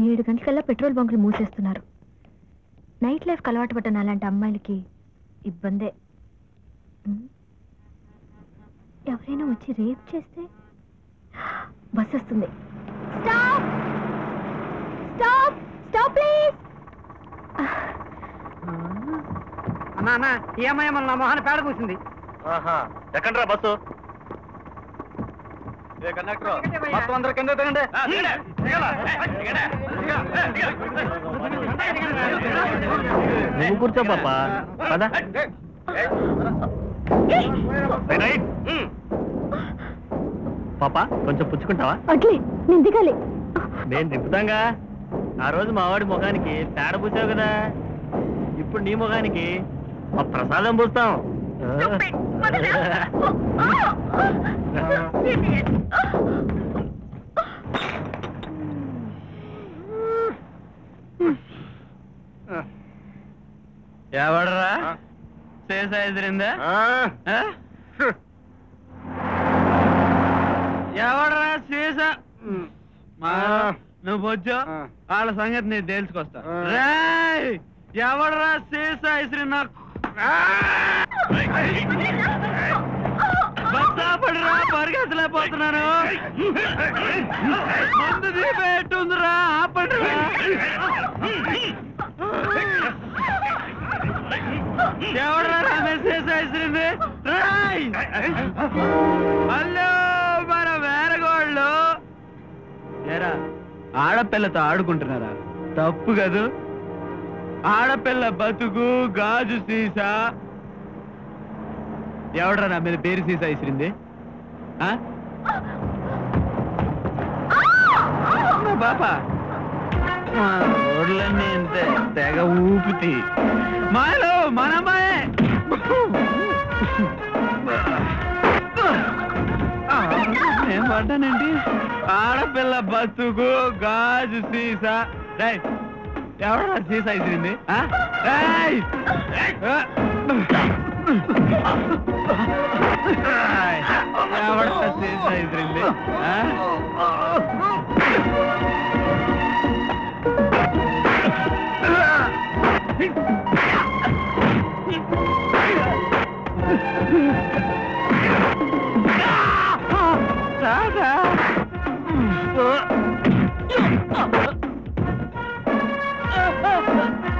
7 గంటలకల్లా petrol బంకులు మూసేస్తున్నారు. Night life అలవాటు పడ్డ అలాంటి అమ్మాయిలకి ఇబ్బందే. ఎవరైనా వచ్చి రేప్ చేస్తే బస్ వస్తుంది. Stop stop stop please. అన్నా అన్నా ఈ అమ్మాయి మన నా మొహాన్ని పేడ పూసింది. ఎక్కడ్రా బస్సు? మొత్తం అందరూ కింద దిగండి. నువ్వు కూర్చో పాపా. పద. పాపా కొంచెం పుచ్చుకుంటావా? అట్లే నేను దిగాలి. నేను దింపుతాంగా. ఆ రోజు మా వాడి ముఖానికి పేడ పూసావు కదా, ఇప్పుడు నీ ముఖానికి మా ప్రసాదం పూస్తాం. ఎవడరా చేసా ఎదిరిందా? ఎవడరా చేసా? నువ్వు వచ్చో వాళ్ళ సంగతి నేను తేల్చుకొస్తా. ఎవడరా చేసా ఇసిరి నాకు పడిరా, పరిగెత్తలేకపోతున్నాను. ముందు దీపెట్టుందిరా, ఆపండిరా. ఎవడరా రమేష్ చేసేసింది? హలో మన వేరగోళ్ళు ఏరా ఆడపిల్లతో ఆడుకుంటున్నారా? తప్పు కదూ. ఆడపిల్ల బతుకు గాజు సీసా. ఎవడరా నా మీద పేరు సీసా ఇసిరింది? బాపా ఓడ్లన్నీ ఇంతే తెగ ఊపితి. మాయలో మనమాయే నేను పడ్డానండి. ఆడపిల్ల బతుకు గాజు సీసా. ఎవడరా సీసా ఇసిరింది? ఎవడరా సీసా ఇసిరింది?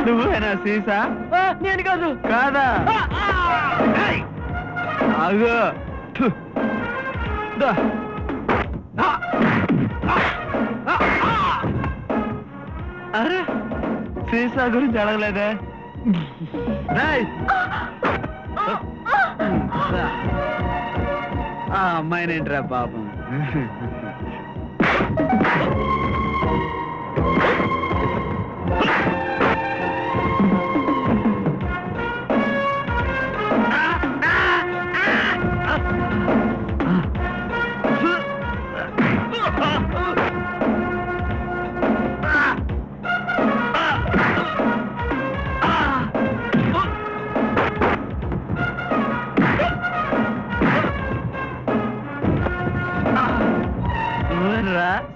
నువ్వేనా సీసా? నేను కాదు. కాదా? అగో అరే సీసా గురించి అడగలేదే. ఆ అమ్మాయినేంట్రా పాపం.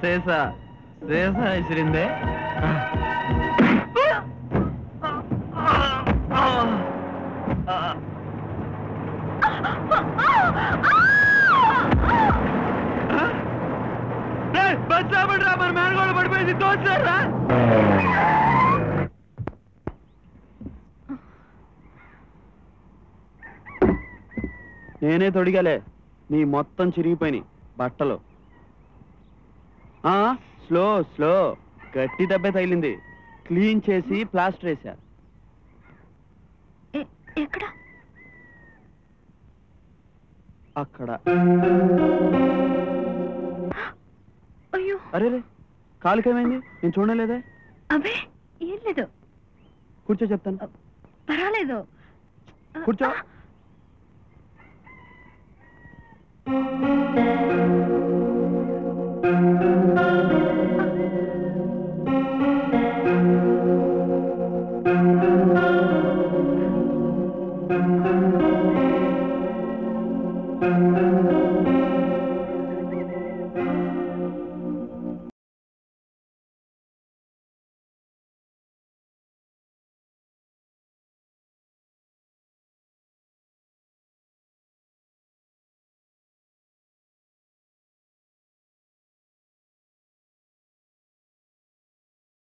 సేసా సేసా ఇసిరిందే. బచ్చాబడ్రా మన మేనగోడ పడిపోయింది. తోచారా? నేనే తొడిగాలే. నీ మొత్తం చిరిగిపోయినాయి బట్టలు. స్లో స్లో గట్టి దెబ్బ తగిలింది. క్లీన్ చేసి ప్లాస్టర్ వేసా. ఎక్కడ? అక్కడ. అయ్యో అరే రే కాలుకేమైంది? నేను చూడలేదే. అబే ఏం లేదు. కూర్చో చెప్తాను. పర్వాలేదు కూర్చో.